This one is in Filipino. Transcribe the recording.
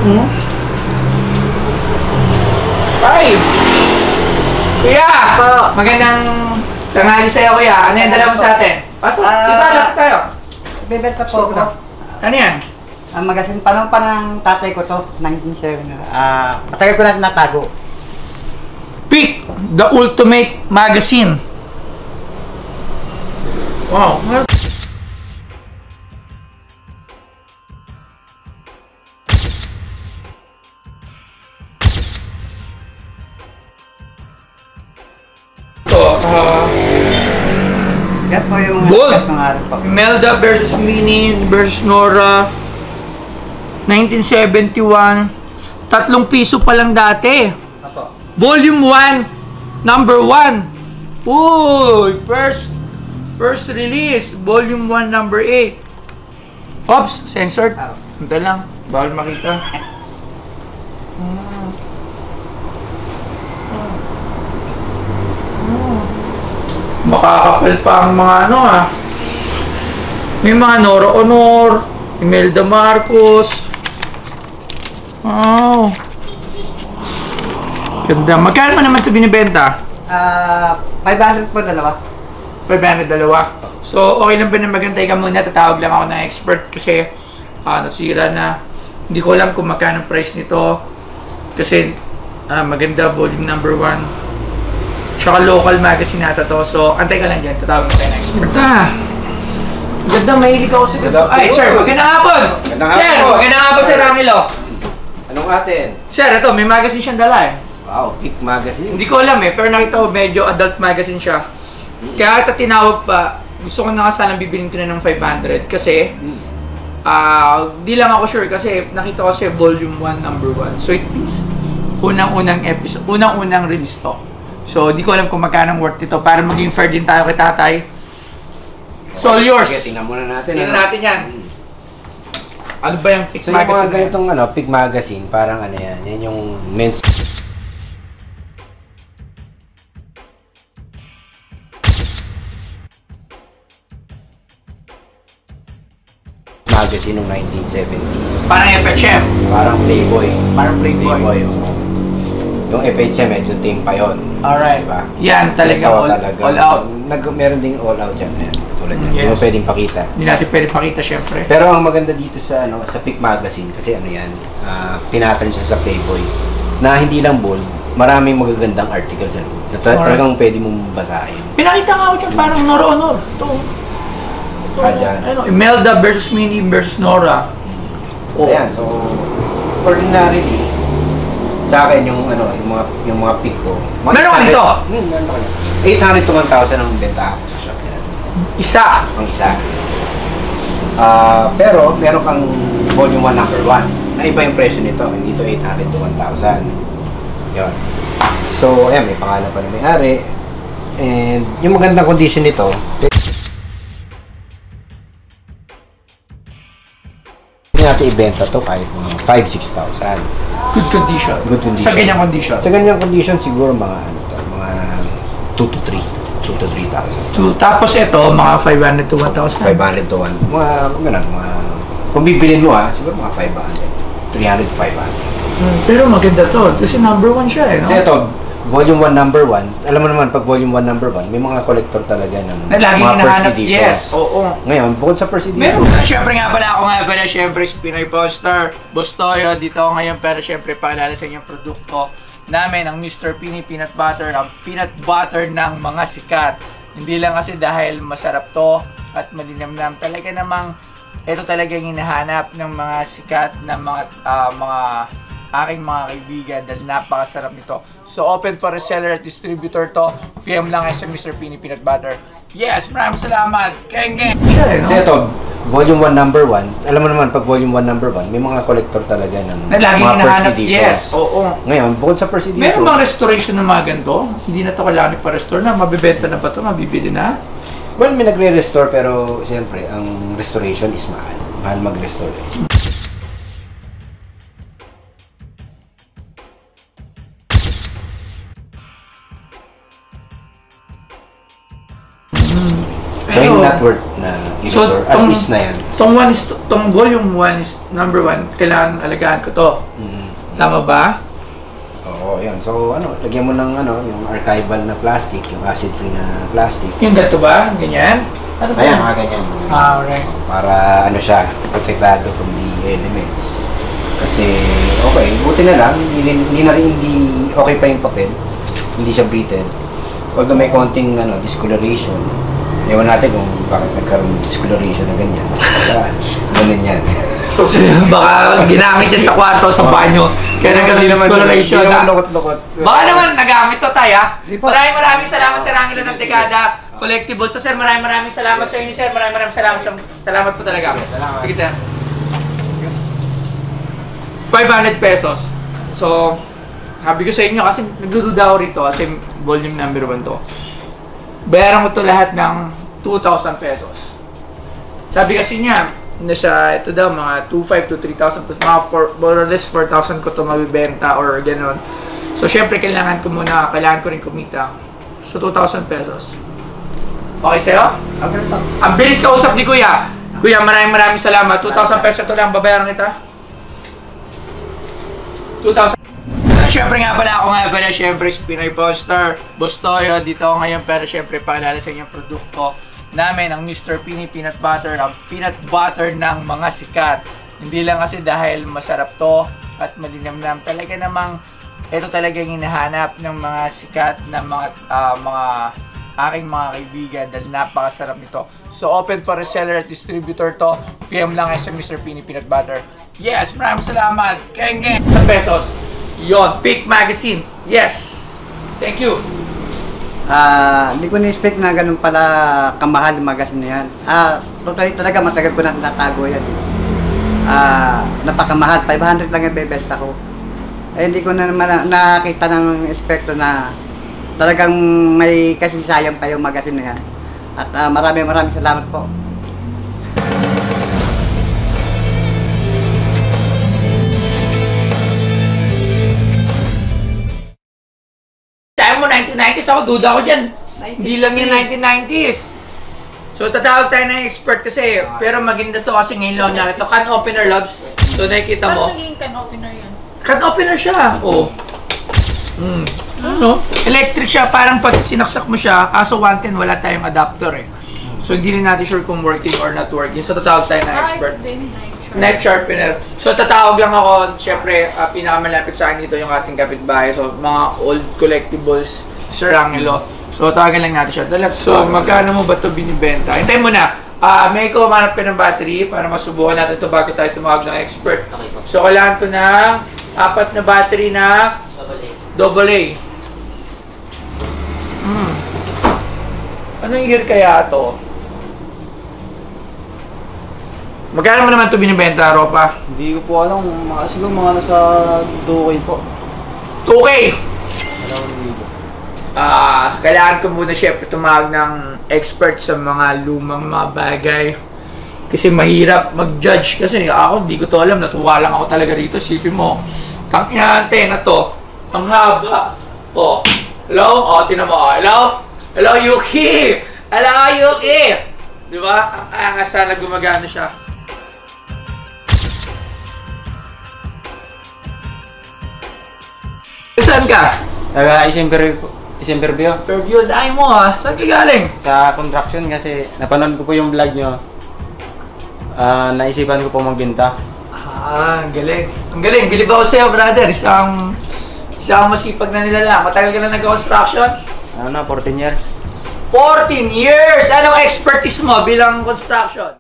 Hmm? Ay! Kuya! Magandang tanghali sa'yo, kuya. Ano yung dala mo sa atin? Pasok, dito, lapit tayo. Bibenta po ako. Ano yan? Ang magasin, panahon pa ng tatay ko to, 1970. Matagal ko na natago. Pick! The Ultimate Magazine. Wow. Yan po yung Bold! ng araw po. Imelda versus Minnie versus Nora. 1971. 3 piso pa lang dati. Apo. Volume 1, number 1. Uy, first release, Volume 1, number 8. Oops, censored. Hinta lang, bawal makita. Makakapal pa ang mga ano ah. May mga Nora Honor, Imelda Marcos. Wow. Ganda. Magkano naman ito binibenta? 500 po dalawa. 500 dalawa. So, okay lang ba na magantay ka muna? Tatawag lang ako ng expert kasi nasira na. Hindi ko alam kung magkano ang price nito. Kasi maganda, volume number 1. Tsaka local magazine nata to. So, antay ka lang dyan. Tatawag mo tayo ng expert. Ganda, mahilig ako sa ganda. Ay, sir, magandang hapon! Sir, magandang hapon, Sir Ramilo. Anong atin? Sir, ito, may magazine siyang dala eh. Wow, Pick Magazine. Hindi ko alam eh, pero nakita ko medyo adult magazine siya. Kaya kita tinawag pa, gusto ko na sanang bibilin ko na ng 500 kasi di lang ako sure kasi nakita ko kasi volume 1 number 1. So it means unang-unang episode, unang-unang release to. So di ko alam kung magkano worth ito para maging fair din tayo kay tatay. So all yours. Okay, tingnan muna natin. Tingnan natin yan. Ano ba yung Pick So Magazine? yung mga ganitong Pick Magazine, parang ano yan, yan yung men's magazine ng 1970s. Parang FHM. Parang Playboy. Parang Playboy. Oo. Yung FHM, medyo team pa yun. Alright. Diba? Yan talaga, Ito all out. Meron ding all out dyan. Ayan, tulad yan. Yes. Hindi mo pwedeng pakita. Hindi natin pwede pakita syempre. Pero ang maganda dito sa sa Pick Magazine kasi ano yan, pinattern siya sa Playboy na hindi lang bold, maraming magagandang article sa loob. Na talagang pwede mong basahin. Pinakita nga ako dyan, parang Nora Honor. Ito. Dyan. Ano, Imelda versus Minnie versus Nora. Oh. Ayan, so ordinarily sa akin yung yung mga pick ko. Meron ka nito? Meron ka nito. 800 to 1,000 ang benta ko sa shop yan. Isa. Ang isa. Pero meron kang volume 1 number 1. Na iba yung presyo nito. Hindi to 800 to 1,000. Yun. So, ayan, may pangalan pa na may-ari. And yung magandang condition nito, hindi natin ibenta to kahit 5,000-6,000. Good condition. Good condition. Sa ganyang condition. Sa ganyang condition, siguro mga mga 2 to 3,000. Tapos ito, mga 500 to 1,000. 500 to 1. Kung bibilin mo siguro mga 500. 300 to 500. Pero maganda to, kasi number 1 siya eh. No? Kasi ito, volume 1 number 1, alam mo naman, pag volume 1 number 1, may mga collector talaga ng na laging mga first hinahanap, editions. yes, oo. Ngayon, bukod sa first edition, Meron na, syempre nga pala, syempre si Pinoy Poster, Bustoyo, dito ako ngayon, pero syempre paalala sa inyong produkto namin, ang Mr. Pini Peanut Butter, ang peanut butter ng mga sikat. Hindi lang kasi dahil masarap to at malinamnam, talaga namang ito talaga yung hinahanap ng mga sikat na mga aking mga kaibigan dahil napakasarap nito. So open for reseller at distributor to. PM lang kayo sa Mr. Pini Peanut Butter. Yes, maraming salamat. Keng. kasi ito, volume 1 number 1, alam mo naman, pag volume 1 number 1, may mga collector talaga ng Na laging mga first hinahanap, editions. yes, oo. Ngayon, bukod sa first edition, Meron mga restoration ng mga ganito? Hindi na to kailangan pa-restore na? Mabibenta na ba to? Mabibili na? well, may nagre-restore pero siyempre, ang restoration is mahal. Mahal mag-restore. So, not worth na i-restore. As is na yan. Tong volume 1 is number 1. Kailangan alagaan ko to. Tama ba? Oo, yan. So, lagyan mo ng yung archival na plastic, yung acid-free na plastic. Yung gato ba? Ganyan? Ano ba? Ayan, mga ganyan. Alright. Para, siya, protektado from the elements. Kasi, okay, buti na lang, hindi okay pa yung papel. Hindi siya breathed. Although may konting, discoloration. Ewan natin kung bakit nagkaroon ng discoloration na ganyan. Ganun yan. Baka ginamit niya sa kwarto, sa banyo. Kaya nagkaroon ng discoloration. Hindi naman lukot-lukot. Baka naman nagamit to tayo. Maraming salamat sa Rangilo ng Dekada Collectibles. So sir, maraming salamat sa inyo sir. Maraming salamat. Salamat po talaga. Sige sir. 500 pesos. So, sabi ko sa inyo kasi nagdududa ako rito kasi volume number 1 to. Bayaran mo to lahat ng 2,000 pesos. Sabi kasi niya, ito daw mga 2,500 to 3,000 plus mga more or less 4,000 ko to mabibenta or gano'n. So, syempre kailangan ko rin kumita. So, 2,000 pesos. Okay sa'yo? Ang bilis kausap ni Kuya. Kuya, maraming salamat. 2,000 pesos ito lang, babayaran kita. 2,000. Siyempre siyempre si Pinoy Poster, Boss Toyo, dito ako ngayon pero siyempre paalala sa inyong produkto namin, ang Mr. Pini Peanut Butter, ang peanut butter ng mga sikat. Hindi lang kasi dahil masarap to at malinamnam, talaga namang ito talaga yung hinahanap ng mga sikat na mga aking mga kaibigan dahil napakasarap nito. So open for reseller at distributor to. PM lang kayo sa Mr. Pini Peanut Butter. Yes, maraming salamat. Keng pesos. Yon, Pick Magazine. Yes. Thank you. Hindi ko na-expect na ganun pala kamahal yung magazine na yan. Totally talaga matagal ko na natago yan. Napakamahal. 500 lang yung bebesta ko. Hindi ko na naman nakita ng espekto na talagang may kasisayang pa yung magazine na yan. At maraming salamat po. Tayo mo 1990s, ako duda ko dyan. Hindi lang yung 1990s. So tatawag tayo ng expert kasi, pero maganda to kasi ngayon lang ito. Can opener, loves. So nakikita mo. Paano naging can opener yun? Can opener siya. Oh. Electric siya, parang pag sinaksak mo siya, kaso 110 wala tayong adapter eh. So hindi rin natin sure kung working or not working. So tatawag tayo ng expert. Knife sharpener. So tatawag lang ako, syempre pinakamalapit sa akin dito yung ating kapitbahay. So mga old collectibles, Sir Angelo. So tawagan lang natin siya. So magkano mo ba ito binibenta? Hintayin mo na. May kumanap ka ng battery para masubukan natin ito bago tayo tumawag ng expert. So kailangan ko ng 4 na battery na AA. Anong year kaya ito? Magkano mo naman ito binibenta, Ropa? Hindi ko po alam. Siguro mga nasa 2K po. 2K! Kailangan ko muna syempre tumawag ng expert sa mga lumang mga bagay. Kasi mahirap mag-judge. Kasi ako, hindi ko to alam. Natuwa lang ako talaga rito. Sipin mo, tangina antena to. Ang haba. Oh. Hello? Oh, tinan mo. Hello? Hello, Yuki! Hello, Yuki! Di ba? Ang angas sana gumagana siya. Saan ka? Taga Isimperview. Fairview, lahi mo ha. Saan ka galing? Sa construction kasi napanood ko po yung vlog nyo. Naisipan ko po magbenta. Ang galing. Ang galing. Bilib ako sa'yo, brother. Isang masipag na nilalang. Matagal ka na nag-construction? 14 years. 14 years! Anong expertise mo bilang construction?